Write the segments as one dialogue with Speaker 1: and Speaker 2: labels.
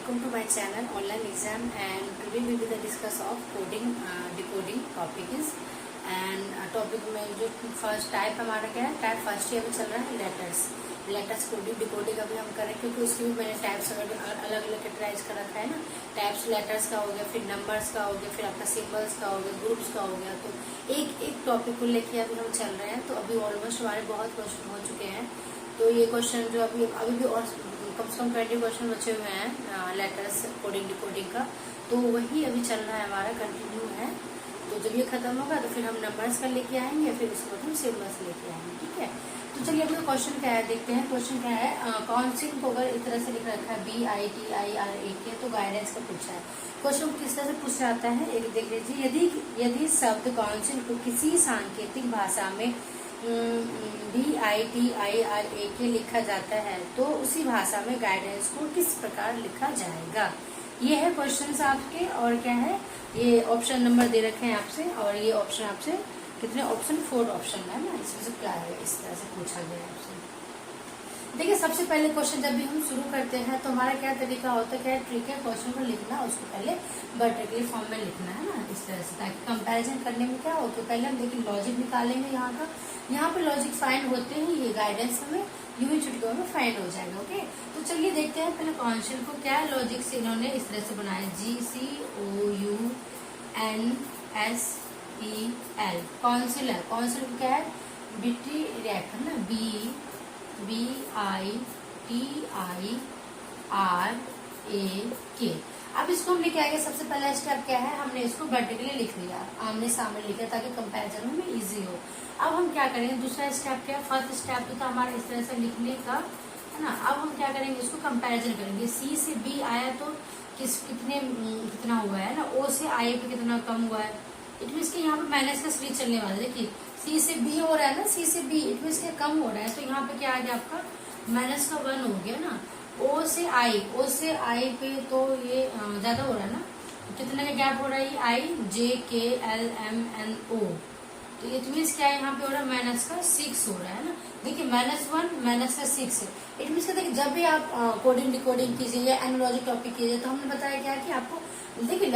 Speaker 1: welcome to my channel online exam, and today we will discuss of coding decoding topic is and topic में जो first type हमारा क्या है, type first ही अभी चल रहा है लेटर्स कोडिंग डिकोडिंग अभी हम करें, क्योंकि उसकी भी मैंने टाइप्स अलग अलग कैटेगराइज कर रखा है ना। टाइप्स लेटर्स का हो गया, फिर नंबर्स का हो गया, फिर आपका सिंबल्स का हो गया, ग्रुप्स का हो गया। तो एक टॉपिक को लेके अभी हम चल रहे हैं। तो अभी ऑलमोस्ट हमारे बहुत क्वेश्चन हो चुके हैं। तो ये क्वेश्चन जो अभी भी और कम से कम 20 क्वेश्चन बचे हुए हैं लेटर्स कोडिंग डिकोडिंग का। तो वही अभी चल रहा है, हमारा कंटिन्यू है। तो जब ये खत्म होगा तो फिर हम नंबर्स का लेके आएंगे, फिर उसके बाद हम सिंबल्स लेके आएंगे। ठीक है, तो चलिए अपना क्वेश्चन क्या है देखते हैं। क्वेश्चन क्या है, काउंसिल को अगर इस तरह से लिख रखा है BITIRAK, तो गाइडेंस का पूछा है। क्वेश्चन किस तरह से पूछा जाता है, एक देख लीजिए। यदि शब्द काउंसिल को किसी सांकेतिक भाषा में BITIRAK लिखा जाता है तो उसी भाषा में गाइडेंस को किस प्रकार लिखा जाएगा। ये है क्वेश्चन आपके, और क्या है, ये ऑप्शन नंबर दे रखे हैं आपसे, और ये ऑप्शन आपसे कितने ऑप्शन, 4 ऑप्शन है ना। इसमें से क्या है, इस तरह से पूछा गया है आपसे। देखिए, सबसे पहले क्वेश्चन जब भी हम शुरू करते हैं तो हमारा क्या तरीका होता है, क्या ट्रिक है, क्वेश्चन को लिखना, उसको पहले वर्टिकली फॉर्म में लिखना है ना, इस तरह से, ताकि कंपैरिजन करने में क्या हो। तो पहले हम देखिए लॉजिक निकालेंगे यहाँ पे लॉजिक फाइंड होते ही ये गाइडेंस हमें यूं ही चुटकियों में फाइंड हो जाएगा। ओके, तो चलिए देखते हैं पहले काउंसिल को क्या है लॉजिक से इन्होंने इस तरह से बनाया, GCOUNSEL। काउंसिल है, काउंसिल को क्या है, बिट्री रिएक्ट है ना, BITIRAK। अब इसको हम लिख आएंगे। सबसे पहला स्टेप क्या है, हमने इसको वर्टिकली लिख लिया, आमने सामने लिखा, ताकि कंपैरिजन में इजी हो। अब हम क्या करेंगे, दूसरा स्टेप क्या है, फर्स्ट स्टेप तो था हमारा इस तरह से लिखने का, है ना। अब हम क्या करेंगे, इसको कंपैरिजन करेंगे। C से B आया तो कितना हुआ है ना, O से I पे कितना कम हुआ है। इट मीन्स के यहाँ पे माइनस का सीरीज चलने वाला है। देखिए C से B हो रहा है ना, C से B, इट मीन्स के कम हो रहा है, तो यहाँ पे क्या आ गया आपका माइनस का 1 हो गया ना। O से I पे तो ये ज्यादा हो रहा है ना, कितने का गैप हो रहा है, IJKLMNO। तो इट मीन्स क्या है, यहाँ पे हो रहा है माइनस का 6 हो रहा है ना। देखिए -1 माइनस का 6 है। इट मीन्स देखिए जब भी आप कोडिंग डिकोडिंग कीजिए या एनालॉजी टॉपिक कीजिए, तो हमने बताया क्या कि आपको देखिए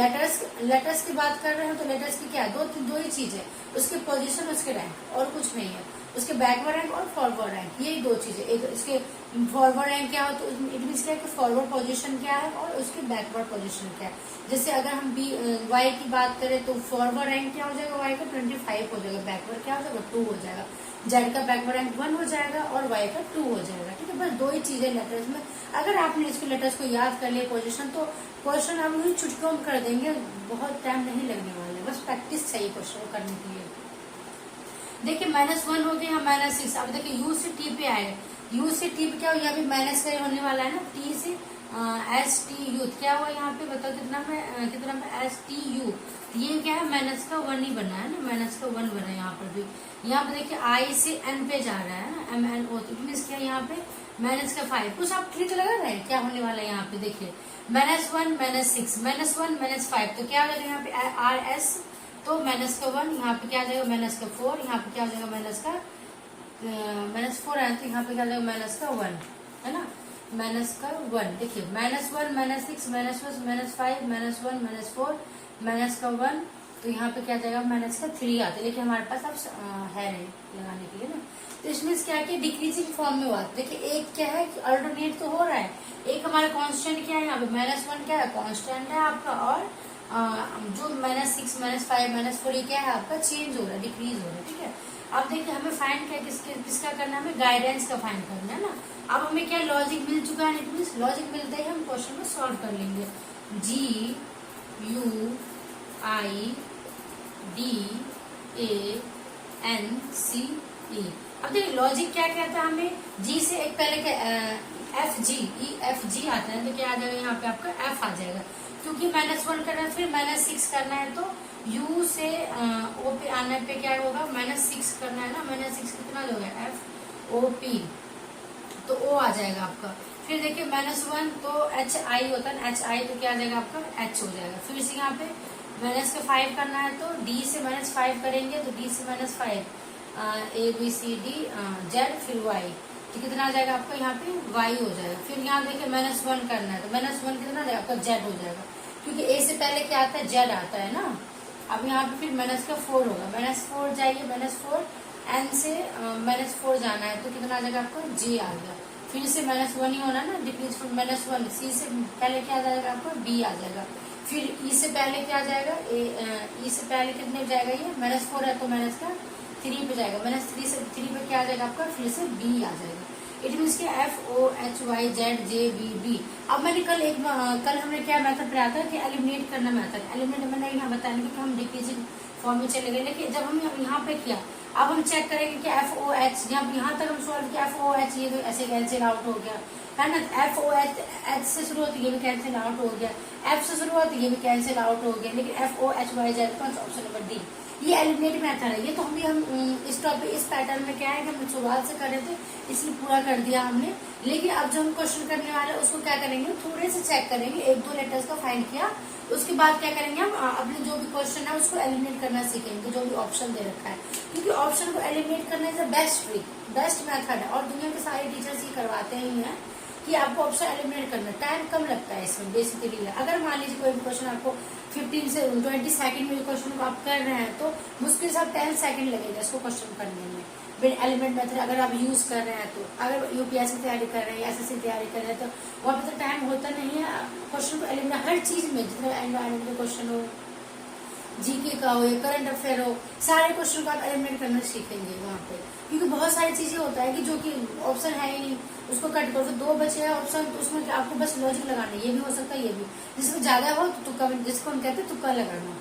Speaker 1: लेटर्स की बात कर रहे हैं, तो लेटर्स की क्या है, दो ही चीज है, उसके पोजीशन, उसके रैंक, और कुछ नहीं है। उसके बैकवर्ड रैंक और फॉरवर्ड रैंक, यही 2 चीजें। एक इसके फॉरवर्ड रैंक क्या हो, तो इट मीन्स क्या है कि फॉरवर्ड पोजीशन क्या है और उसकी बैकवर्ड पोजीशन क्या है। जैसे अगर हम वाई की बात करें तो फॉरवर्ड रैंक क्या हो जाएगा, वाई का 25 हो जाएगा, बैकवर्ड क्या हो जाएगा, 2 हो जाएगा। जेड का बैकवर्ड रैंक 1 हो जाएगा और वाई का 2 हो जाएगा। ठीक है, बस 2 ही चीजें लेटर्स में। अगर आपने इसके लेटर्स को याद कर लिया पोजीशन, तो क्वेश्चन हम वही चुटकियों में कर देंगे, बहुत टाइम नहीं लगने वाला है, बस प्रैक्टिस चाहिए क्वेश्चन को करने के लिए। देखिए -1 हो गया, -6। अब देखिए U से T पे आएगा, U से T पे क्या हो, यहाँ पे माइनस का होने वाला है ना। T से ST यूथ क्या हुआ यहाँ पे, बताओ कितना में STU, ये क्या है, माइनस का 1 ही बना है ना, माइनस का 1 बना है यहाँ पर भी। यहाँ पे देखिए I से N पे जा रहा है ना, MNO, तो मीन्स क्या यहाँ पे माइनस का 5। कुछ आप क्लिक लगा रहे हैं क्या होने वाला है यहाँ पे, देखिए -1 -6 -1 -5, तो क्या आ जाएगा यहाँ पे RS, तो माइनस का 1, यहाँ पे क्या आ जाएगा माइनस का 4, यहाँ पे क्या आ जाएगा -4 है, तो यहाँ पे क्या आ जाएगा -1 है ना, -1। देखिए -1 -6 -1 -5 -1 -4 -1, तो यहाँ पे क्या जाएगा -3 आते, लेकिन हमारे पास अब है नहीं लगाने के लिए ना। तो इसमें क्या है कि डिक्रीजिंग फॉर्म में हुआ। देखिए एक क्या है कि अल्टरनेट तो हो रहा है, एक हमारा कांस्टेंट क्या है, यहाँ पे -1 क्या है, कांस्टेंट है आपका, और जो -6 -5 -4 ये क्या है आपका चेंज हो रहा है, डिक्रीज हो रहा है। ठीक है, अब देखिए हमें फाइंड क्या किसका करना है, हमें गाइडेंस का फाइंड करना है ना। अब हमें क्या लॉजिक मिल चुका है, इट मीन्स लॉजिक मिलते ही हम क्वेश्चन को सॉल्व कर लेंगे। GUIDANCE। अब देखिए लॉजिक क्या कहता है, हमें G से एक पहले EFG आता है, तो क्या आ जाएगा यहाँ पे आपका F आ जाएगा, क्योंकि -1 करना है, फिर -6 करना है, तो U से O पे आने पे क्या होगा, -6 करना है ना, -6 कितना हो गया FOP, तो O आ जाएगा आपका। फिर देखिए -1 तो HI होता है, HI तो क्या आ जाएगा आपका H हो जाएगा। फिर इसी यहाँ पे -5 करना है, तो D से -5 करेंगे, तो D से -5 ABCD Z, फिर Y, तो कितना आ जाएगा आपका यहाँ पे y हो जाएगा। फिर यहाँ देखिए -1 करना है, तो -1 कितना आपका जेड हो जाएगा, क्योंकि ए से पहले क्या आता है, जेड आता है ना। अब यहाँ पे फिर माइनस का 4 होगा, -4 जाइए, -4 एन से -4 जाना है तो कितना आ जाएगा आपका, जे आ गया। फिर से -1 ही होना ना, डिक्रीज फ्रॉम -1, सी से पहले क्या आ जाएगा आपका, बी आ जाएगा। फिर ई से पहले क्या आ जाएगा, ई से पहले कितने जाएगा, ये -4 है तो माइनस का 3 पे जाएगा, -3 से 3 पे क्या आ जाएगा आपका, फिर से बी आ जाएगा। इट मीन्स कि FOHYZJBB। अब मैंने कल हमने क्या मेथड पढ़ाया था कि एलिमिनेट करना मेथड, एलिमिनेट मैंने यहाँ बताया कि हम डिक्रीजिंग फॉर्म में चले गए, लेकिन जब हम यहाँ पे किया, अब हम चेक करेंगे कि FOH, यहाँ तक हम सॉल्व किया FOH, ये तो ऐसे कैंसिल आउट हो गया है ना। FOH से शुरू होती है, ये भी कैंसिल आउट हो गया, F से शुरू होती है, ये भी कैंसिल आउट हो गया, लेकिन FOHYZ कौन सा, ऑप्शन नंबर डी, ये एलिमिनेट मेथड है। ये तो हम इस टॉपिक, इस पैटर्न में क्या है कि हम शुरुआत से कर रहे थे, इसलिए पूरा कर दिया हमने। लेकिन अब जो हम क्वेश्चन करने वाले हैं उसको क्या करेंगे, थोड़े से चेक करेंगे, 1-2 लेटर्स का फाइंड किया, उसके बाद क्या करेंगे, हम अपने जो भी क्वेश्चन है उसको एलिमिनेट करना सीखेंगे, जो भी ऑप्शन दे रखा है, क्योंकि ऑप्शन को एलिमिनेट करना is the best trick, best method है, और दुनिया के सारे टीचर्स ये करवाते ही हैं कि आपको ऑप्शन एलिमिनेट करना, टाइम कम लगता है इसमें बेसिकली। अगर मान लीजिए कोई क्वेश्चन आपको 15 से 20 सेकंड में क्वेश्चन को आप कर रहे हैं तो मुश्किल से 10 सेकंड लगेगा इसको क्वेश्चन करने में, बिन एलिमेंट मेथड अगर आप यूज कर रहे हैं तो। अगर यूपीएससी की तैयारी कर रहे हैं, एसएससी तैयारी कर रहे हैं तो वहाँ पे तो टाइम होता नहीं है क्वेश्चन को एलिमिनेट, हर चीज में, जितने एनवायरमेंट के क्वेश्चन हो, जीके का हो या करंट अफेयर हो, सारे क्वेश्चन को आप एलिमिनेट करना सीखेंगे वहाँ पे, क्योंकि बहुत सारी चीजें होता है कि जो कि ऑप्शन है ही नहीं, उसको कट करो तो 2 बचे हैं ऑप्शन, तो उसमें आपको बस लॉजिक लगाना है, ये भी हो सकता है ये भी, जिसमें ज्यादा हो तो तुक्का, जिसको हम कहते हैं तुक्का लगाना,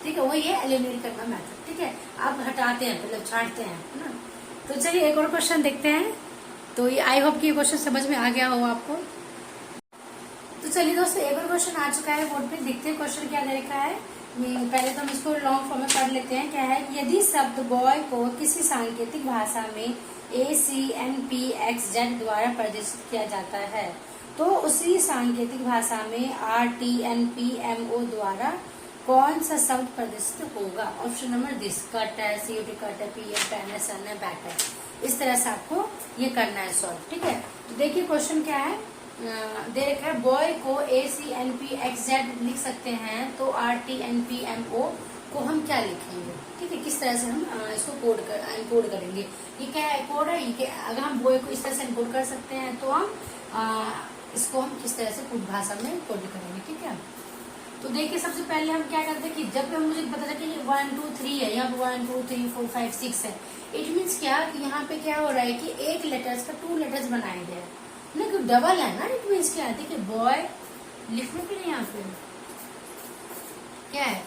Speaker 1: ठीक है, वही है एलिमिनेट करना मेथड, ठीक है। आप हटाते हैं, मतलब छांटते हैं, है ना। तो चलिए एक और क्वेश्चन देखते हैं। तो ये आई होप कि ये क्वेश्चन समझ में आ गया हो आपको। तो चलिए दोस्तों, एक और क्वेश्चन आ चुका है बोर्ड पे, देखते हैं क्वेश्चन क्या दे रखा है। पहले तो हम इसको लॉन्ग फॉर्म में पढ़ लेते हैं। क्या है, यदि शब्द बॉय को किसी सांकेतिक भाषा में ACNPXZ द्वारा प्रदर्शित किया जाता है तो उसी सांकेतिक भाषा में RTNPMO द्वारा कौन सा शब्द प्रदर्शित होगा। ऑप्शन नंबर दिस, कट है, COT कट है, PM पेन है, सन है, बैट है। इस तरह से आपको ये करना है सॉल्व, ठीक है। तो देखिए क्वेश्चन क्या है, दे रखा है बॉय को ACNPXZ लिख सकते हैं तो RTNPMO को हम क्या लिखेंगे, ठीक है, किस तरह से हम इसको एनकोड करेंगे। ये क्या है, कोड है, ये अगर हम बॉय को इस तरह से एनकोड कर सकते हैं तो हम इसको हम किस तरह से कुछ भाषा में कोड करेंगे, ठीक है। तो देखिए सबसे पहले हम क्या करते हैं कि जब मुझे पता था कि 1 2 3 है, यहाँ पे 1 2 3 4 5 6 है, इट मीन्स क्या कि यहाँ पे क्या हो रहा है कि एक लेटर्स का 2 लेटर्स बनाए गए हैं ना, कि डबल है ना। इट मीन्स क्या है, देखिए बॉय लिखने के लिए यहाँ पे क्या है,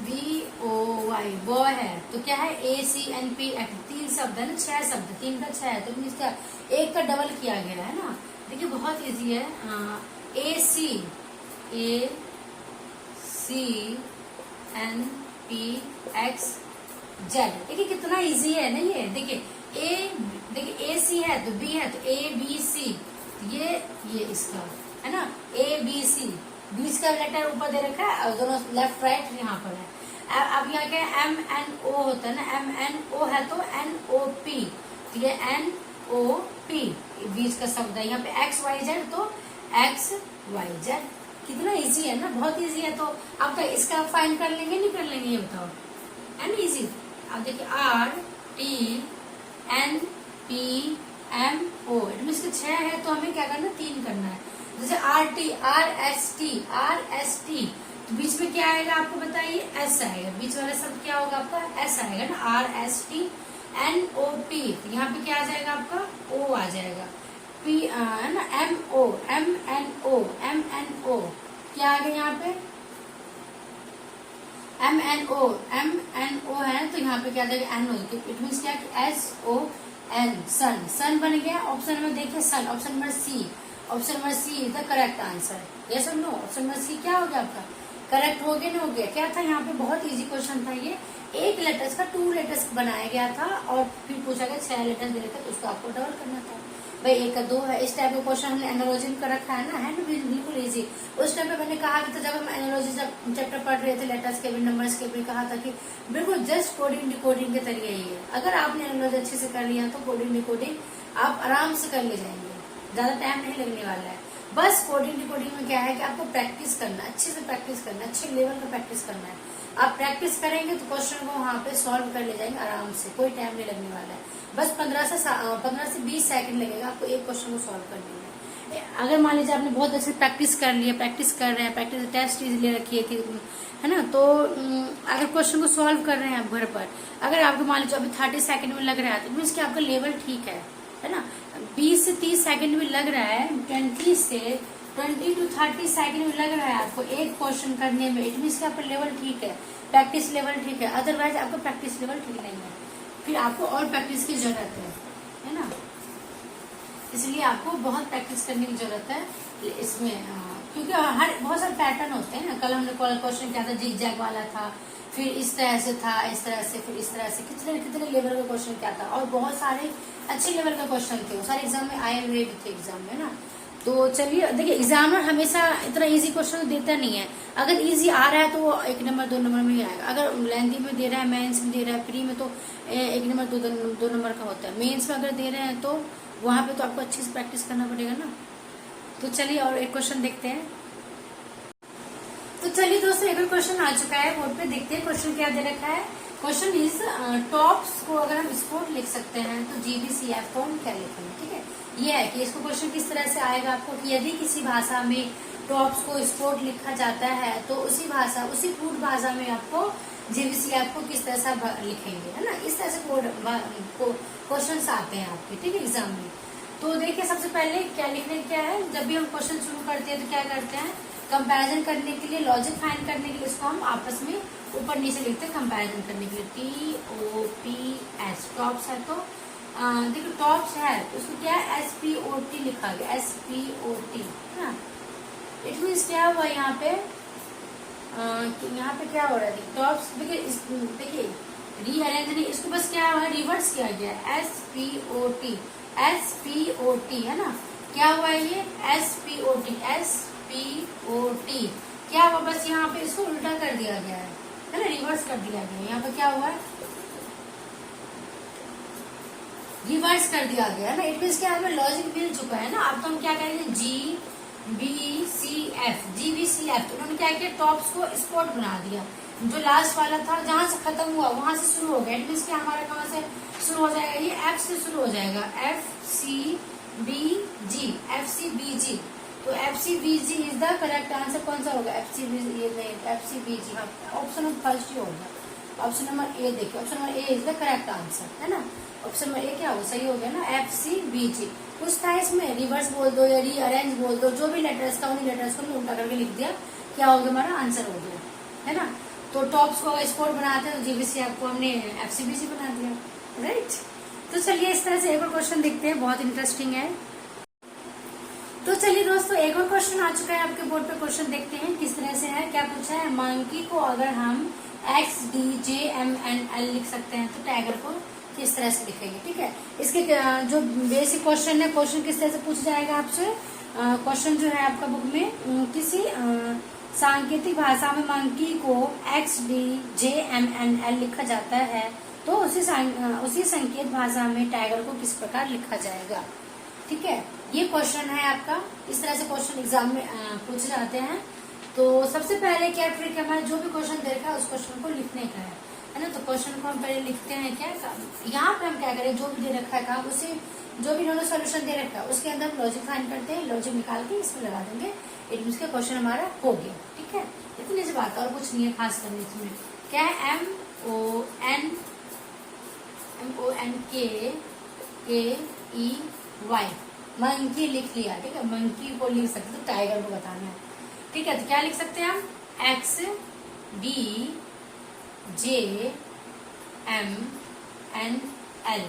Speaker 1: BOY बॉय है, तो क्या है ACNP, 3 शब्द है ना, 6 शब्द, 3 का 6 है, तो मीन्स क्या एक का डबल किया गया है ना। देखिए बहुत इजी है, ACNPXZ, देखिए कितना इजी है ना ये। देखिए AC है तो B है तो ABC, ये इसका है ना, ABC, बीच का लेटर ऊपर दे रखा है और दोनों लेफ्ट राइट यहाँ पर है। अब यहाँ क्या है, MNO होता है ना, MNO है तो NOP, तो ये NOP बीच का शब्द है। यहाँ पे XYZ तो XYZ, कितना इजी है ना, बहुत इजी है। तो अब तो इसका फाइन कर लेंगे, नहीं कर लेंगे, ये बताओ, है ना इजी। अब देखिए RTNPMO, इट मीन्स 6 है तो हमें क्या करना, 3 करना है। जैसे RST, तो बीच में क्या आएगा आपको बताइए, S आएगा, बीच वाला शब्द क्या होगा आपका, S आएगा ना, RST। NOP, यहाँ पे क्या आ जाएगा आपका, O आ जाएगा। P है ना, MNO, क्या आ गया यहाँ पे, MNO है तो यहाँ पे क्या आ जाएगा, NO, इट मीन्स क्या कि SON, सन बन गया। ऑप्शन नंबर देखिए son, option number C is the correct answer. Yes और नो, ऑप्शन नंबर सी क्या हो गया आपका, करेक्ट हो गया, नहीं हो गया। क्या था यहाँ पे, बहुत इजी क्वेश्चन था ये, एक लेटर्स का 2 लेटर्स बनाया गया था और फिर पूछा गया 6 लेटर्स दे रहे थे तो उसको आपको डबल करना था। भाई 1 का 2 है, इस टाइप का क्वेश्चन हमने एनालॉजी कर रखा है ना, है ना, बिल्कुल इजी। उस टाइम पे मैंने कहा था, जब हम एनालॉजी चैप्टर पढ़ रहे थे, लेटर्स के भी नंबर्स के भी, कहा था कि बिल्कुल जस्ट कोडिंग डिकोडिंग के तरीके ही है। अगर आपने एनालॉजी अच्छे से कर लिया तो कोडिंग डिकोडिंग आप आराम से कर ले जाएंगे, ज्यादा टाइम नहीं लगने वाला है। बस कोडिंग डिकोडिंग में क्या है कि आपको प्रैक्टिस करना, अच्छे से प्रैक्टिस करना, अच्छे लेवल का प्रैक्टिस करना है। आप प्रैक्टिस करेंगे तो क्वेश्चन को वहां पे सॉल्व कर ले जाएंगे आराम से, कोई टाइम नहीं लगने वाला है। बस 15 से 20 सेकंड लगेगा आपको एक क्वेश्चन को सॉल्व करने में। अगर मान लीजिए आपने बहुत अच्छे प्रैक्टिस कर लिया, प्रैक्टिस कर रहे हैं, प्रैक्टिस टेस्ट ले रखी है कि है ना, तो अगर क्वेश्चन को सॉल्व कर रहे हैं आप घर पर, अगर आपको मान लीजिए अभी 30 सेकंड में लग रहा है तो मीन्स कि आपका लेवल ठीक है ना। 20 से 30 सेकंड में लग रहा है, 20 to 30 सेकंड में लग रहा है आपको एक क्वेश्चन करने में, इट मीन्स कि आपका लेवल ठीक है, प्रैक्टिस लेवल ठीक है। अदरवाइज आपका प्रैक्टिस लेवल ठीक नहीं है, फिर आपको और प्रैक्टिस की जरूरत है ना। इसलिए आपको बहुत प्रैक्टिस करने की जरूरत है इसमें, क्योंकि हर बहुत सारे पैटर्न होते हैं ना। कल हमने क्वेश्चन क्या था, जिग जैग वाला था, फिर इस तरह से था, इस तरह से, फिर इस तरह से, कितने कितने लेवल का क्वेश्चन क्या था, और बहुत सारे अच्छे लेवल का क्वेश्चन थे वो सारे एग्जाम में आए हुए भी थे एग्जाम में ना। तो चलिए देखिए, एग्जामर हमेशा इतना इजी क्वेश्चन देता नहीं है। अगर इजी आ रहा है तो वो 1 नंबर 2 नंबर में ही आएगा। अगर लेंथी में दे रहा है, मेंस में दे रहा है, प्री में तो 1 नंबर 2 नंबर का होता है। मेंस में अगर दे रहे हैं तो वहां पे तो आपको अच्छी से प्रैक्टिस करना पड़ेगा ना। तो चलिए और एक क्वेश्चन देखते हैं। तो चलिए दोस्तों, एक और क्वेश्चन आ चुका है बोर्ड पे, देखते हैं क्वेश्चन क्या दे रखा है। क्वेश्चन इज टॉप्स को अगर हम स्पोर्ट लिख सकते हैं तो GBCF को हम क्या लिखेंगे। ठीक है, ये है कि इसको क्वेश्चन किस तरह से आएगा आपको कि यदि किसी भाषा में टॉप्स को स्पोर्ट लिखा जाता है तो उसी भाषा, उसी फूड भाषा में आपको GBCF को किस तरह से लिखेंगे, है ना। इस तरह से क्वेश्चन आते हैं आपके, ठीक है, एग्जाम में। तो देखिए सबसे पहले क्या लिखने क्या है, जब भी हम क्वेश्चन शुरू करते हैं तो क्या करते हैं, कंपैरिजन करने के लिए, लॉजिक फाइंड करने के लिए इसको हम आपस में ऊपर नीचे लिखते हैं कंपैरिजन करने के लिए। TOPS टॉप्स है तो देखो टॉप्स है तो उसको क्या है SPOT लिखा गया, SPOT है ना। इट मीन्स क्या हुआ यहाँ पे, यहाँ पे क्या हो रहा है टॉप्स, देखिए रीअरेंज नहीं, इसको बस क्या हुआ रिवर्स किया गया, SPOT है ना। क्या हुआ ये SPOT क्या हुआ, बस यहाँ पे इसको उल्टा कर दिया गया है ना, रिवर्स कर दिया गया है। यहाँ पे क्या हुआ है, रिवर्स कर दिया गया है ना। इट मीन्स क्या हमें लॉजिक मिल चुका है ना। अब तो हम क्या करेंगे GBCF तो उन्होंने क्या किया, टॉप्स को स्पॉट बना दिया। जो लास्ट वाला था जहां से खत्म हुआ वहां से शुरू हो गया, इट मीन्स कि हमारा कहाँ से शुरू हो जाएगा, ये F से शुरू हो जाएगा, FCBG। तो FCBG is the correct answer. कौन सा होगा FCBG, ये नहीं FCBG, हाँ ऑप्शन नंबर फर्स्ट ही होगा। ऑप्शन नंबर ए देखिए, option number A is the correct answer, है ना। ऑप्शन नंबर ए क्या होगा, सही हो गया ना, FCBG। कुछ था इसमें, रिवर्स बोल दो या रीअरेंज बोल दो, जो भी लेटर्स था उन्हीं लेटर्स को उल्टा करके लिख दिया, क्या हो गया हमारा आंसर हो गया, है ना। तो टॉप्स को स्पोर्ट बनाते हैं तो GBCF को हमने FCBG बना दिया, राइट। तो चलिए इस तरह से एक और क्वेश्चन देखते हैं, बहुत इंटरेस्टिंग है। तो चलिए दोस्तों, एक और क्वेश्चन आ चुका है आपके बोर्ड पे, क्वेश्चन देखते हैं किस तरह से है। क्या पूछा है, मंकी को अगर हम XDJMNL लिख सकते हैं तो टाइगर को किस तरह से लिखेंगे। ठीक है, इसके जो बेसिक क्वेश्चन है, क्वेश्चन किस तरह से पूछ जाएगा आपसे। क्वेश्चन जो है आपका बुक में, किसी सांकेतिक भाषा में मंकी को XDJMNL लिखा जाता है तो उसी संकेत भाषा में टाइगर को किस प्रकार लिखा जाएगा। ठीक है, ये क्वेश्चन है आपका, इस तरह से क्वेश्चन एग्जाम में पूछे जाते हैं। तो सबसे पहले क्या ट्रिक है, हमारा जो भी क्वेश्चन दे रखा है उस क्वेश्चन को लिखने का है ना। तो क्वेश्चन को हम पहले लिखते हैं, क्या यहाँ पे हम क्या करें, जो भी दे रखा है काम, उसे जो भी इन्होंने सोल्यूशन दे रखा है उसके अंदर हम लॉजिक फाइंड करते हैं, लॉजिक निकाल के इसमें लगा देंगे, इट मीन्स का क्वेश्चन हमारा हो गया। ठीक है, इतनी सी बात, और कुछ नहीं है खास करने इसमें। क्या है, MONKEY मंकी लिख लिया। ठीक है, मंकी को लिख सकते तो टाइगर को बताना है। ठीक है, तो क्या लिख सकते हैं हम, XDJMNL।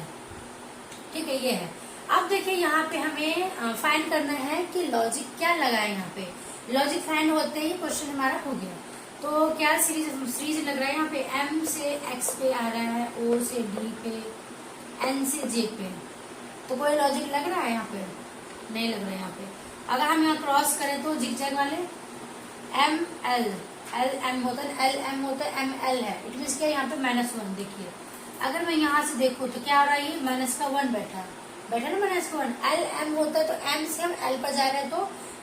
Speaker 1: ठीक है, ये है। अब देखिए यहाँ पे हमें फाइंड करना है कि लॉजिक क्या लगा है। यहाँ पे लॉजिक फाइंड होते ही क्वेश्चन हमारा हो गया। तो क्या सीरीज लग रहा है यहाँ पे, M से X पे आ रहा है, O से D पे, N से J पे, तो कोई लॉजिक लग रहा है यहाँ पे, नहीं लग रहा है यहाँ पे। अगर हम यहाँ क्रॉस करें तो जिगजैग वाले ML, LM होता है, LM होता है, ML है, इट मीन्स क्या यहाँ पे -1। देखिए अगर मैं यहाँ से देखूँ तो क्या हो रहा है, ये -1 बैठा ना, -1। LM होता है तो M से हम L पर जा रहे हैं तो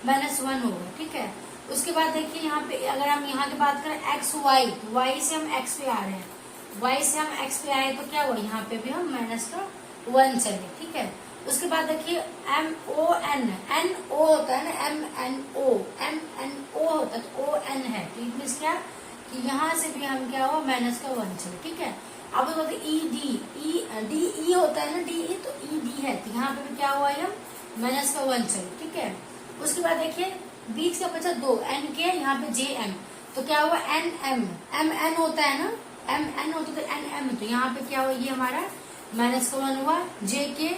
Speaker 1: -1 होगा, ठीक है। उसके बाद देखिए यहाँ पे अगर हम यहाँ की बात करें एक्स वाई, तो वाई से हम एक्स पे आ रहे हैं, वाई से हम एक्स पे आए तो क्या हुआ, यहाँ पे भी हम -1 चले, ठीक है। उसके बाद देखिए M O N, N O होता है ना, एम एन ओ होता है, तो ओ एन है, तो इट मीन्स क्या कि यहाँ से भी हम क्या हुआ -1 चले, ठीक है। अब बोलते ई डी ई होता है ना, डी ई, तो ई डी है, तो यहाँ पे भी क्या हुआ हम -1 चले, ठीक है। उसके बाद देखिए बीच का बचा 2 एन के, यहाँ पे जे एम, तो क्या हुआ एन एम एन होता है ना, एम एन होता है तो एन एम, तो यहाँ पे क्या हुआ ये हमारा -1 हुआ। जे के,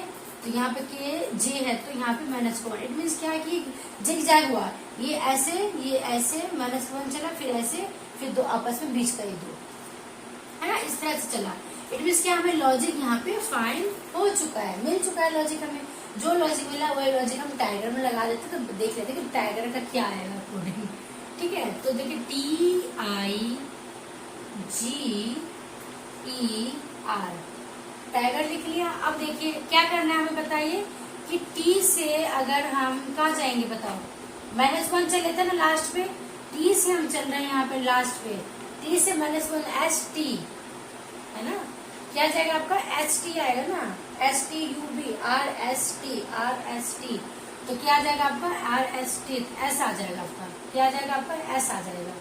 Speaker 1: तो यहाँ पे के जे है, तो यहाँ पे -1, इट मीन्स क्या है कि जिग जैग हुआ, ये ऐसे -1 चला, फिर ऐसे, फिर 2 आपस में बीच का ये 2 है ना, इस तरह से चला। इट मीन्स क्या हमें लॉजिक यहाँ पे फाइंड हो चुका है, मिल चुका है लॉजिक हमें। जो लॉजिक मिला वही लॉजिक हम टाइगर में लगा देते, तो देख लेते कि टाइगर का क्या आएगा कोडिंग, ठीक है। तो देखिए TIGER, टाइगर लिख लिया। अब देखिए क्या करना है हमें बताइए कि टी से अगर हम कहाँ जाएंगे बताओ, -1 चले थे ना लास्ट पे, टी से हम चल रहे हैं यहाँ पे लास्ट पे, टी से -1 एच टी है ना, क्या जाएगा आपका एच टी आएगा ना, STUB RST, तो क्या आ जाएगा आपका RST, एस आ जाएगा आपका, क्या आ जाएगा आपका एस आ जाएगा।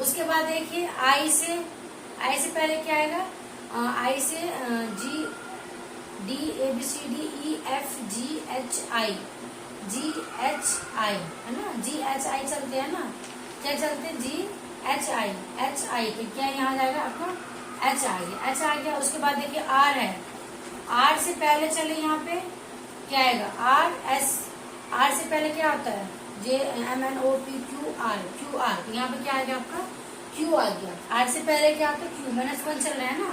Speaker 1: उसके बाद देखिए आई से पहले क्या आएगा, आई से G D A B C D E F G H I है ना, GHI चलते हैं ना, क्या चलते हैं GHI, तो क्या यहाँ जाएगा आपका एच आ गया। उसके बाद देखिए आर है, आर से पहले चले यहाँ पे क्या आएगा आर से पहले क्या होता है JMNOPQR, तो यहाँ पे क्या आ गया आपका क्यू आ गया। आर से पहले क्या होता है क्यू, -1 चल रहा है ना,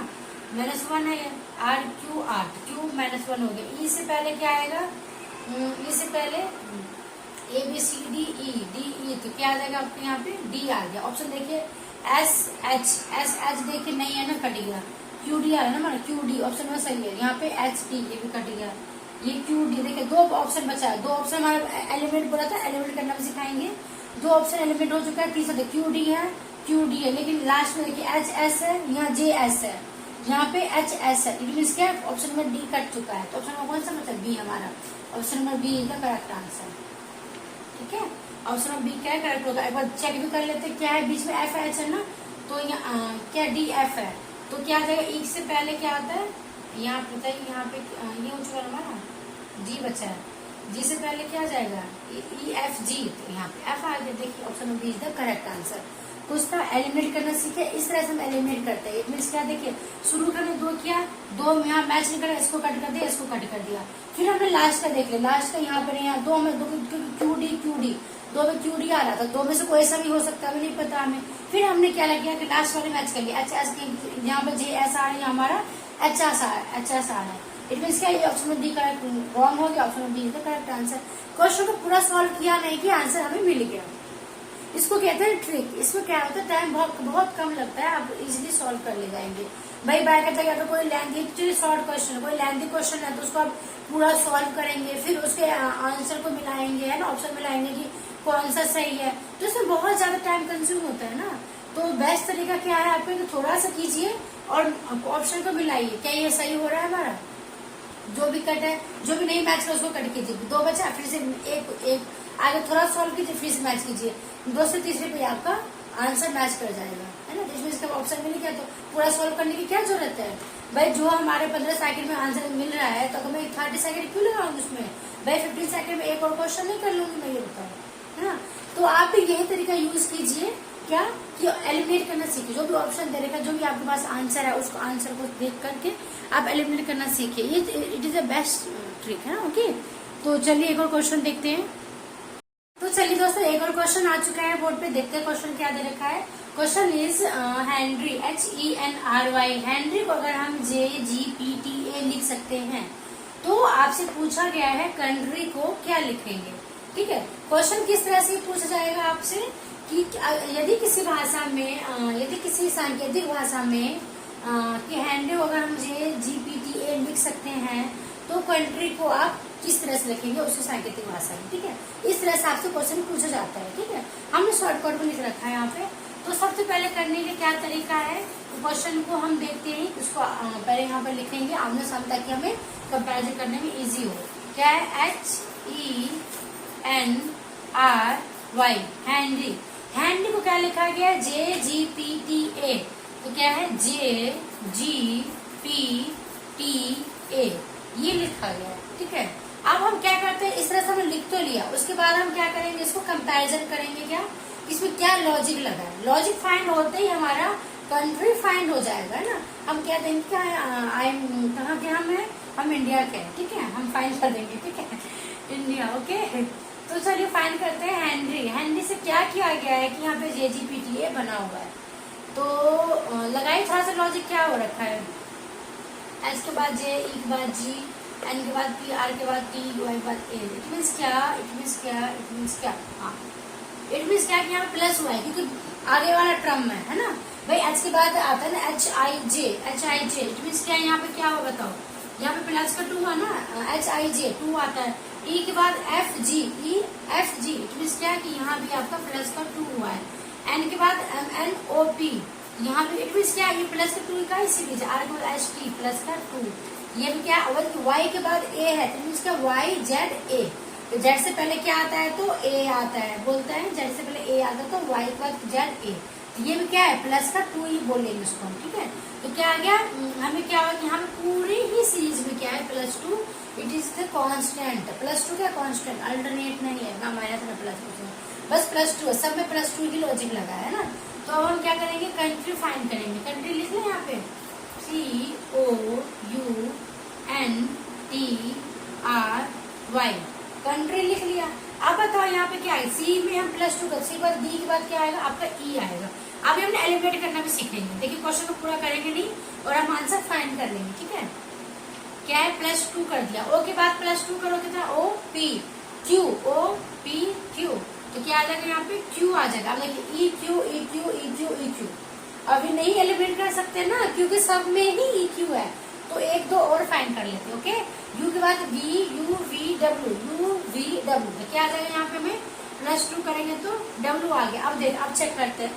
Speaker 1: -1 है ये, RQR, क्यू -1 हो गया। ई से पहले क्या आएगा, ई से पहले ABCDE, तो क्या आ जाएगा आपके यहाँ पे डी आ गया। ऑप्शन देखिए SH देखिए नहीं है ना, कट गया। QD आ रहा है ना हमारा, QD ऑप्शन में सही है, यहाँ पे HT ये भी कट गया, ये QD देखिए 2 ऑप्शन बचा है, 2 ऑप्शन हमारा एलिमेंट बोला था, एलिमेंट करना भी सिखाएंगे। 2 ऑप्शन एलिमेंट हो चुका है, तीसरा देखिए QD है, लेकिन लास्ट में देखिए HS है, यहाँ JS है, यहाँ पे HS है, इट मीन्स क्या ऑप्शन में डी कट चुका है, तो ऑप्शन में कौन सा मतलब बी हमारा, option number B is the correct answer, ठीक है। ऑप्शन नंबर बी क्या है करेक्ट होगा। एक बार चेक भी कर लेते क्या है, बीच में FH है ना, तो यहाँ क्या DF है, तो क्या आ जाएगा ई से पहले क्या आता है, यहाँ बताइए, यहाँ पे ये हो चुका है हमारा जी बचा है, जी से पहले क्या आ जाएगा EFG, तो यहाँ पे F आ गया। देखिए option number B is the correct answer. कुछ था एलिमिनेट करना सीखे, इस तरह से हम एलिमिनेट करते हैं। इट मीन्स क्या, देखिए शुरू का हमने 2 किया, 2 यहाँ मैच नहीं करा, इसको कट कर दिया, इसको कट कर दिया, फिर हमने लास्ट का देख लिया, लास्ट का यहाँ पर यहाँ 2 में 2 QD 2 में QD आ रहा था, 2 में से कोई सा भी हो सकता है, नहीं पता हमें। फिर हमने क्या किया कि लास्ट वाले मैच कर लिया, HS की यहाँ पे JS आ रहा है, हमारा HS आ रहा है। इट मीन्स क्या, ये ऑप्शन में डी करेक्ट रॉन्ग हो गया, ऑप्शन में डी करेक्ट आंसर। क्वेश्चन को पूरा सॉल्व किया नहीं कि आंसर हमें मिल गया, इसको कहते हैं ट्रिक। इसमें क्या होता है, टाइम बहुत कम लगता है, आप इजीली सॉल्व कर ले जाएंगे। भाई बाय करता है, तो कोई लेंथी शॉर्ट क्वेश्चन, कोई लेंथी क्वेश्चन है तो उसको आप पूरा सॉल्व करेंगे, फिर उसके आंसर को मिलाएंगे, है ना, ऑप्शन मिलाएंगे कि कौन सा सही है, तो इसमें बहुत ज्यादा टाइम कंज्यूम होता है ना। तो बेस्ट तरीका क्या है आपको, तो थोड़ा सा कीजिए और ऑप्शन को मिलाइए, क्या ये सही हो रहा है हमारा, जो भी कट है, जो भी नहीं मैच कर उसको कट कीजिए, 2 बचा, फिर से एक आगे थोड़ा सॉल्व कीजिए, फिर से मैच कीजिए, 2 से तीसरे पे आपका आंसर मैच कर जाएगा, है ना। जिसमें इसका ऑप्शन मिल गया तो पूरा सॉल्व करने की क्या जरूरत है भाई, जो हमारे 15 सेकंड में आंसर मिल रहा है तो मैं 30 सेकंड क्यों लगाऊंगी उसमें भाई, 15 सेकंड में एक और क्वेश्चन नहीं कर लूंगी मैं, ये बताओ, है ना। तो आप भी यही तरीका यूज कीजिए, क्या कि एलिमिनेट करना सीखिए, जो भी ऑप्शन दे रहेगा, जो भी आपके पास आंसर है, उसको आंसर को देख करके आप एलिमिनेट करना सीखिए, ये it is the best trick, है ना। ओके, तो चलिए एक और क्वेश्चन देखते हैं। तो चलिए दोस्तों, एक और क्वेश्चन आ चुका है बोर्ड पे, देखते हैं क्वेश्चन क्या दे रखा है। Question is Henry, HENRY, Henry को अगर हम JGPTA लिख सकते हैं, तो आपसे पूछा गया है कंट्री को क्या लिखेंगे, ठीक है। क्वेश्चन किस तरह से पूछा जाएगा आपसे कि यदि किसी भाषा में, यदि किसी सांकेतिक भाषा में कि हेनरी को अगर हम JGPTA लिख सकते हैं, तो कंट्री को आप किस तरह से लिखेंगे उसको सांकेतिक भाषा में, ठीक है। इस तरह से आपसे क्वेश्चन पूछा जाता है, ठीक है। हमने शॉर्टकट में लिख रखा है यहाँ पे। तो सबसे पहले करने का क्या तरीका है, क्वेश्चन को हम देखते हैं, उसको पहले यहाँ पर लिखेंगे आमने सामने ताकि हमें कंपैरिजन करने में इजी हो। क्या है, HENRY, हैंनरी। हैंनरी को क्या लिखा गया है, JGPTA, तो क्या है JGPTA, ये लिखा गया है, ठीक है। अब हम क्या करते हैं, इस तरह से हमने लिख तो लिया, उसके बाद हम क्या करेंगे, इसको कंपैरिजन करेंगे। क्या इसमें क्या लॉजिक लगा है, लॉजिक फाइंड होते ही हमारा कंट्री फाइंड हो जाएगा ना। हम क्या देंगे, क्या कहाँ के हम इंडिया के हैं, ठीक है, हम फाइंड कर देंगे, ठीक है, इंडिया, ओके। तो चलिए फाइंड करते हैं हैंनरी। हैंनरी से क्या किया गया है कि यहाँ पे JGPTA बना हुआ है, तो लगाई थोड़ा सा लॉजिक क्या हो रखा है, एस के बाद J, E के बाद G, N के बाद P, R के बाद T, Y के बाद A। इट मीन्स क्या, हाँ, इट मीन्स क्या कि यहाँ पे प्लस हुआ है क्योंकि आगे वाला टर्म है ना भाई। H के बाद आता है ना HIJ, इट मीन्स क्या, यहाँ पे क्या हो बताओ, यहाँ पे प्लस का 2 है ना, HIJ 2 आता है। E के बाद FG, इट मीन्स क्या कि यहाँ भी आपका प्लस का 2 हुआ है। N के बाद MNOP, यहाँ भी इट मीन्स क्या, ये प्लस का 2 का इसी बीच। R के बाद HT प्लस का 2, ये भी क्या, और Y के बाद A है, तो मीन्स क्या YZA, तो Z से पहले क्या आता है, तो A आता है, बोलते हैं Z से पहले A आता है तो Y के बाद ZA, ये भी क्या है, प्लस का 2 ही बोलेंगे उसको, ठीक है। तो क्या आ गया, हमें क्या हुआ कि हमें पूरी ही सीरीज में क्या है, +2, इट इज द कांस्टेंट। +2 क्या कांस्टेंट, अल्टरनेट नहीं है ना, माइनस ना प्लस, बस +2 है, सब में +2 की लॉजिक लगा है ना। तो अब हम क्या करेंगे, कंट्री फाइंड करेंगे। कंट्री लिख लें यहाँ पे, COUNTRY, कंट्री लिख लिया। अब बताओ यहाँ पे क्या है, सी में हम +2 का, सी के बाद डी के बाद क्या आएगा, आपका ई आएगा। अभी हमने एलिमिनेट करना भी सीखेंगे, देखिए क्वेश्चन को पूरा करेंगे नहीं और हम आंसर फाइंड कर लेंगे, ठीक है। क्या है, +2 कर दिया, ओ के बाद +2 करो कितना, OP Q, तो क्या आ जाएगा यहाँ पे, Q आ जाएगा। अब देखिए EQ, अभी नहीं एलिमिनेट कर सकते ना क्योंकि सब में ही EQ है, तो एक दो और फाइंड कर लेते, ओके। U के बाद VUVW, तो क्या आ जाएगा यहाँ पे, हमें +2 करेंगे तो W आ गया। अब चेक करते हैं,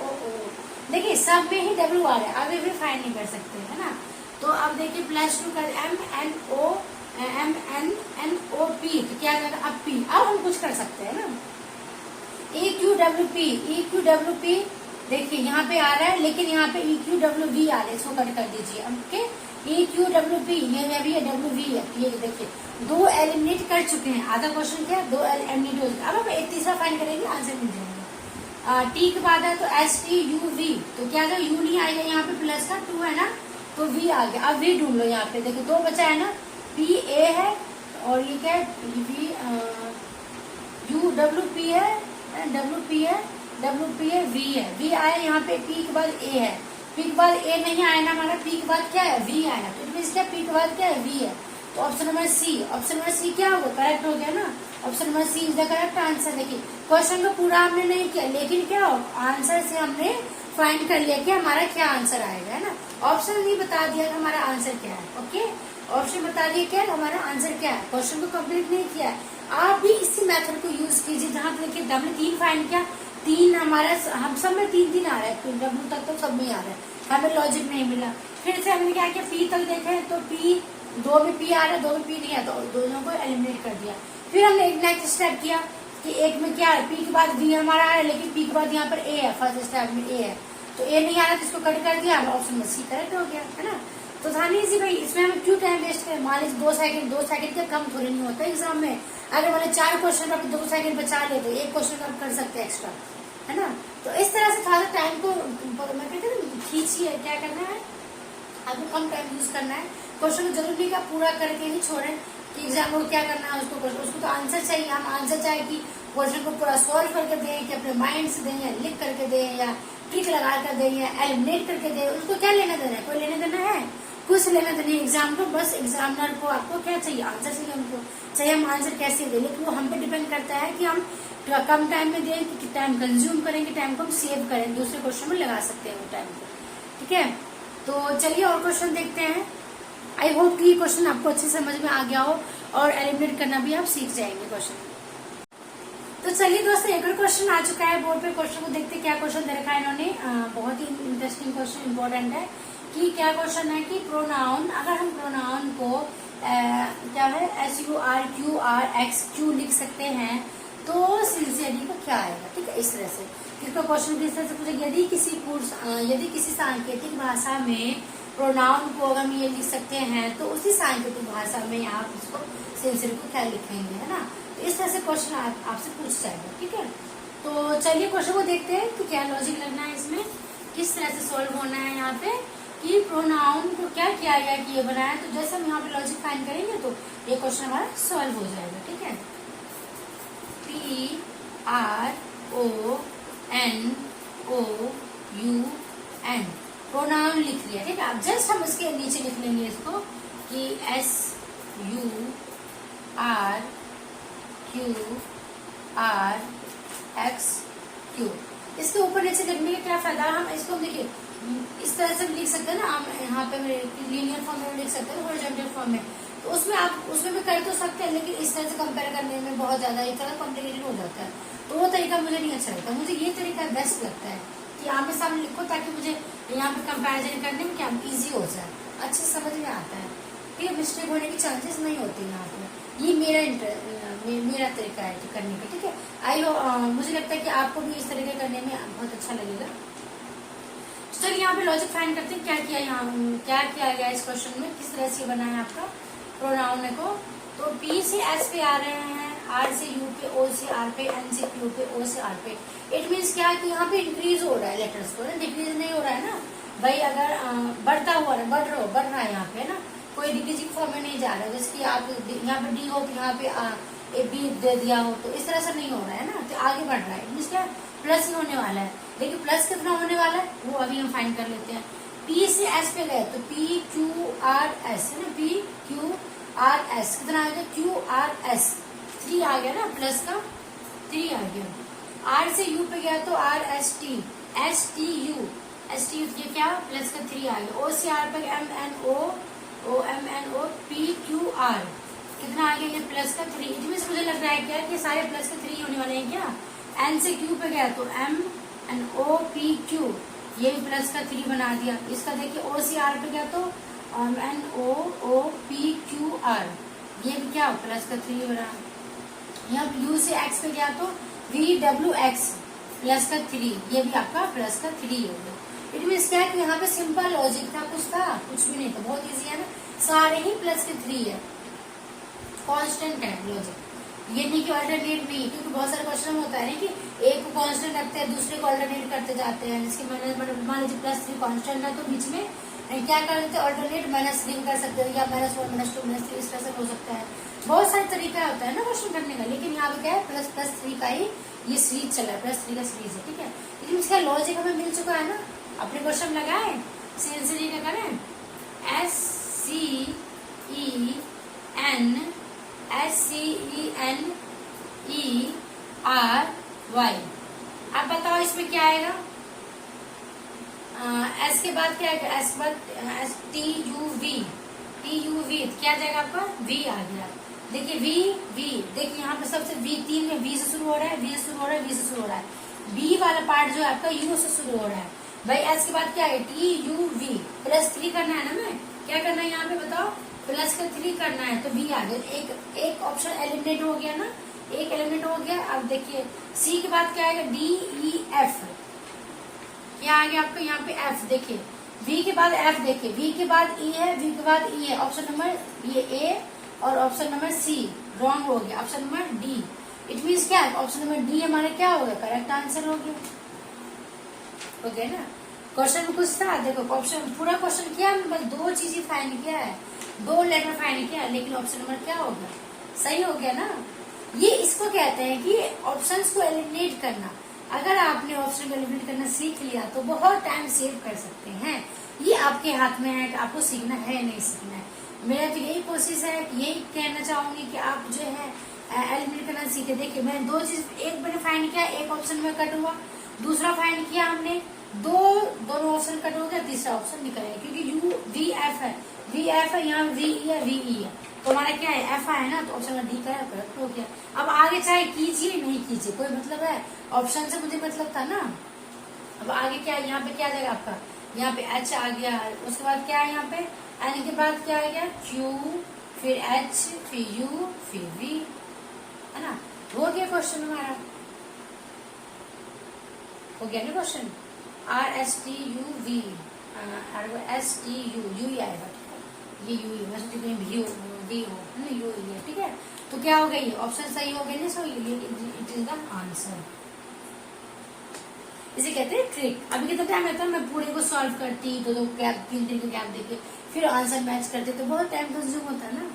Speaker 1: देखिए सब में ही W आ रहा है, अभी भी फाइंड नहीं कर सकते, है ना। तो अब देखिए +2 कर MNOP, तो क्या आ जाएगा, अब P, अब हम कुछ कर सकते हैं ना। EQWP, देखिए यहाँ पे आ रहा है लेकिन यहाँ पे EQWV आ रहा है, इसको कट कर दीजिए, ओके। EQWP, ये भी है, WV है, ये देखिए 2 एलिमिनेट कर चुके हैं। आधा क्वेश्चन क्या, 2 एलिमिनेट हो चुके। अब हम एक तीसरा फाइंड करेंगे, आंसर मिल जाएगा। T के बाद है तो STUV, तो क्या आएगा, U नहीं आएगा, यहाँ पे प्लस का 2 है ना, तो V आ गया। अब V ढूंढ लो, यहाँ पे देखो 2 बचा है ना, PA है और ये क्या है, UWP है, WP है, V है, V आया यहाँ पे, P के बाद A है, P के बाद A नहीं आया ना हमारा, P के बाद क्या है, V आया, तो इट मीन्स क्या, P के बाद क्या है, V है। तो ऑप्शन नंबर C क्या होगा, करेक्ट हो गया ना। Option number C is the correct answer. देखिए क्वेश्चन को पूरा हमने नहीं किया लेकिन क्या आंसर से हमने फाइंड कर लिया कि हमारा क्या आंसर आएगा, है ना। ऑप्शन नहीं बता दिया कि हमारा आंसर क्या है, ओके। ऑप्शन बता दिया क्या हमारा आंसर क्या है, क्वेश्चन को कंप्लीट नहीं किया है। आप भी इसी मेथड को यूज कीजिए। जहाँ पे देखिए हमने 3 फाइंड किया, 3 हमारा, हम सब में 3 आ रहा है, W तक तो सब में आ रहा है, हमें लॉजिक नहीं मिला। फिर से हमने क्या किया, P तक देखे तो P, 2 में P आ रहा है, 2 में P नहीं आता, तो दोनों को एलिमिनेट कर दिया। फिर हमने एक नेक्स्ट स्टेप किया कि एक में क्या है, P के बाद V हमारा है लेकिन P के बाद यहाँ पर A है, फर्स्ट स्टेप में A है, तो A नहीं आ रहा तो इसको कट कर दिया, ऑप्शन में C करेक्ट हो गया, है ना। तो था नहीं इसी भाई, इसमें हमें क्यों टाइम वेस्ट करें। मान लीजिए 2 सेकंड का कम थोड़ी नहीं होता एग्जाम में। अगर मैंने 4 क्वेश्चन पर 2 सेकंड बचा ले तो 1 क्वेश्चन आप कर सकते हैं एक्स्ट्रा, है ना। तो इस तरह से थोड़ा सा टाइम को मैं कहते हैं खींचिए, क्या करना है आपको, कम टाइम यूज करना है। क्वेश्चन को जरूरी का पूरा करके ही छोड़ें कि एग्जाम को क्या करना है, उसको तो आंसर चाहिए। हम आंसर चाहे कि क्वेश्चन को पूरा सॉल्व करके दें, कि अपने माइंड से दें, या लिख करके दें, या ट्रिक लगा कर दें, या एलिमिनेट करके दें, उसको क्या लेना देना है, कोई लेना देना है, कुछ लेना देना है एग्जाम को। बस एग्जामिनर को आपको क्या चाहिए, आंसर चाहिए उनको, चाहे हम आंसर कैसे दें, लेकिन वो हम पे डिपेंड करता है कि हम कम टाइम में दें, कि टाइम कंज्यूम करेंगे, टाइम को हम सेव करें, दूसरे क्वेश्चन में लगा सकते हैं वो टाइम को, ठीक है। तो चलिए और क्वेश्चन देखते हैं। आई होप कि ये क्वेश्चन आपको अच्छे समझ में आ गया हो और एलिमिनेट करना भी आप सीख जाएंगे क्वेश्चन। तो चलिए दोस्तों, एक और क्वेश्चन आ चुका है बोर्ड पे। क्वेश्चन को देखते क्या क्वेश्चन दे रखा है इन्होंने। बहुत ही इंटरेस्टिंग क्वेश्चन, इंपॉर्टेंट है कि क्या क्वेश्चन है कि प्रोनाउन, अगर हम प्रोनाउन को क्या है SURQRXQ लिख सकते हैं तो सिंसियरली को क्या आएगा। ठीक है, इस तरह से इसका क्वेश्चन इस तरह से पूछे, यदि किसी सांकेतिक भाषा में प्रोनाउन को अगर हम ये लिख सकते हैं तो उसी सांकेतिक भाषा में आप इसको सिंसियर को क्या लिखेंगे, है ना। तो इस तरह से क्वेश्चन आपसे पूछ जाएगा। ठीक है, तो चलिए क्वेश्चन को देखते हैं कि क्या लॉजिक लगना है इसमें, किस तरह से सोल्व होना है यहाँ पे कि प्रोनाउन को क्या किया गया कि ये बनाया। तो जैसे हम यहाँ पे लॉजिक फाइंड करेंगे तो ये क्वेश्चन हमारा सॉल्व हो जाएगा। ठीक है, PRONOUN प्रोनाउन लिख लिया। ठीक है, अब जस्ट हम इसके नीचे लिख लेंगे इसको कि SURQRXQ। इसके ऊपर नीचे लिखने का क्या फायदा, हम इसको देखिए इस तरह से भी लिख सकते हैं ना, हम यहाँ पे लीनियर फॉर्म में लिख सकते हैं, हॉरिजॉन्टल फॉर्म में। तो उसमें भी कर तो सकते हैं, लेकिन इस तरह से कंपेयर करने में बहुत ज्यादा एक तरह कॉम्प्लिकेटेड हो जाता है। तो वो तरीका मुझे नहीं अच्छा लगता, मुझे ये तरीका बेस्ट लगता है कि आमने सामने लिखो ताकि मुझे यहाँ पे कंपैरिजन करने में क्या इजी हो जाए, अच्छे समझ में आता है। ठीक है, मिस्टेक होने की चांसेस नहीं होती यहाँ पे। ये मेरा तरीका है करने का। ठीक है, मुझे लगता है कि आपको भी इस तरीके करने में बहुत अच्छा लगेगा। चलिए यहाँ पे लॉजिक फाइंड करते हैं, क्या किया गया इस क्वेश्चन में, किस तरह से बना है आपका प्रोनाउन को। तो P से S पे आ रहे हैं, R से U पे, O से R पे, N से Q पे, O से R पे। इट मीन्स क्या कि यहाँ पे इंक्रीज हो रहा है लेटर्स को, डिक्रीज नहीं हो रहा है ना भाई। अगर बढ़ रहा है यहाँ पे ना, कोई डिक्रीजिंग फॉर्म में नहीं जा रहा है। जैसे कि आप यहाँ पे D हो तो यहाँ पे B दे दिया हो, तो इस तरह से नहीं हो रहा है ना, तो आगे बढ़ रहा है। मीन्स क्या प्लस ही होने वाला है, लेकिन प्लस कितना होने वाला है वो अभी हम फाइंड कर लेते हैं। P से S पे गए तो PQRS है ना, PQRS कितना आ गया, QRS 3 आ गया ना, प्लस का 3 आ गया। R से U पे गया तो RST STU ये क्या प्लस का 3 आ गया। O से R पे MNO PQR कितना आ गया, ये प्लस का 3। इसमें मुझे लग रहा है क्या कि सारे प्लस का 3 होने वाले हैं क्या। N से Q पे गया तो MNO PQ, ये भी प्लस का 3 बना दिया। इसका देखिए O से R पे गया तो MNO PQR, ये भी क्या प्लस का 3 बना। यहाँ U से X पे गया तो VWX प्लस का 3, ये भी आपका प्लस का 3 हो गया। इट मीन्स क्या है कि यहाँ पे सिंपल लॉजिक था, कुछ भी नहीं था, बहुत इजी है ना, सारे ही प्लस के 3 है, कांस्टेंट है लॉजिक। ये नहीं कि अल्टरनेट नहीं, क्योंकि बहुत सारे क्वेश्चन होता है ना कि एक को कांस्टेंट रखते हैं, दूसरे को अल्टरनेट करते जाते हैं। जिसके मान लीजिए +3 कांस्टेंट है तो बीच में क्या कर देते हैं, अल्टरनेट -3 कर सकते हैं, या -1 -2 -3 इस तरह से हो सकता है। बहुत सारे तरीका होता है ना क्वेश्चन करने का, लेकिन यहाँ पे क्या है +3 का ही ये सीरीज चला है, +3 का सीरीज है। ठीक है, लेकिन इसका लॉजिक हमें मिल चुका है ना। अपने क्वेश्चन लगाए सिंसियरली का करें, SCENERY। अब बताओ इसमें क्या आएगा। S के बाद क्या आएगा, S बाद TUV क्या जाएगा आपका, V आ गया। देखिए V देखिए यहाँ पे सबसे V3 में V से शुरू हो रहा है, V से शुरू हो रहा है। B वाला पार्ट जो है आपका U से शुरू हो रहा है भाई। S के बाद क्या है TUV +3 करना है ना, मैं क्या करना है यहाँ पे बताओ, प्लस का 3 करना है तो V आ गया। एक ऑप्शन एलिमिनेट हो गया ना, एक एलिमिनेट हो गया। अब देखिए C के बाद क्या आएगा DEF, क्या आ गया आपको यहाँ पे F। देखिए V के बाद F, देखिए V के बाद E है, V के बाद E है। ऑप्शन नंबर ये A और ऑप्शन नंबर C रॉन्ग हो गया, option number D। It means क्या है, ऑप्शन नंबर D हमारा क्या हो गया, करेक्ट आंसर हो गया। ओके ना, क्वेश्चन में कुछ था, देखो ऑप्शन पूरा क्वेश्चन किया, बस 2 चीजें फाइंड किया है, 2 लेटर फाइंड किया, लेकिन ऑप्शन नंबर क्या हो गया, सही हो गया ना। ये इसको कहते हैं कि ऑप्शंस को एलिमिनेट करना। अगर आपने ऑप्शन को एलिमिनेट करना सीख लिया तो बहुत टाइम सेव कर सकते हैं। ये आपके हाथ में है कि आपको सीखना है नहीं सीखना है। मेरा तो यही कोशिश है, यही कहना चाहूंगी कि आप जो है एलिमिनेट करना सीखे। देखिए मैंने 2 चीज, एक मैंने फाइंड किया, एक ऑप्शन में कट हुआ, दूसरा फाइंड किया हमने, दोनों ऑप्शन कट हो गया, तीसरा ऑप्शन निकल आया। क्योंकि VF है, यहाँ VE है, VE है, तो हमारा क्या है, एफ आया ना, तो ऑप्शन में डी का करेक्ट हो गया। अब आगे चाहे कीजिए नहीं कीजिए कोई मतलब है, ऑप्शन से मुझे मतलब था ना। अब आगे क्या है, यहाँ पे क्या आ जाएगा आपका, यहाँ पे एच आ गया, उसके बाद क्या है यहाँ पे एन के बाद क्या आ गया क्यू, फिर एच, फिर यू, फिर वी, है ना। हो गया क्वेश्चन हमारा, हो गया ना question. R S T U V, S T U, U ही आएगा, ये यू ही, मैं सोचती हूँ वी हो है ना, यू ही है, ठीक है। तो क्या हो गया, ये ऑप्शन सही हो गया ना, so it is the answer. इसे कहते हैं ट्रिक। अभी कितना टाइम लगता है, मैं पूरे को सॉल्व करती तो गैप 3 दिन का गैप देके फिर आंसर मैच करते, तो बहुत टाइम कंज्यूम होता है ना।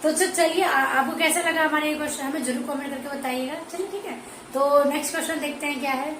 Speaker 1: तो चलिए, आपको कैसा लगा हमारे ये क्वेश्चन, हमें जरूर कमेंट करके बताइएगा। चलिए ठीक है, तो नेक्स्ट क्वेश्चन देखते हैं क्या है।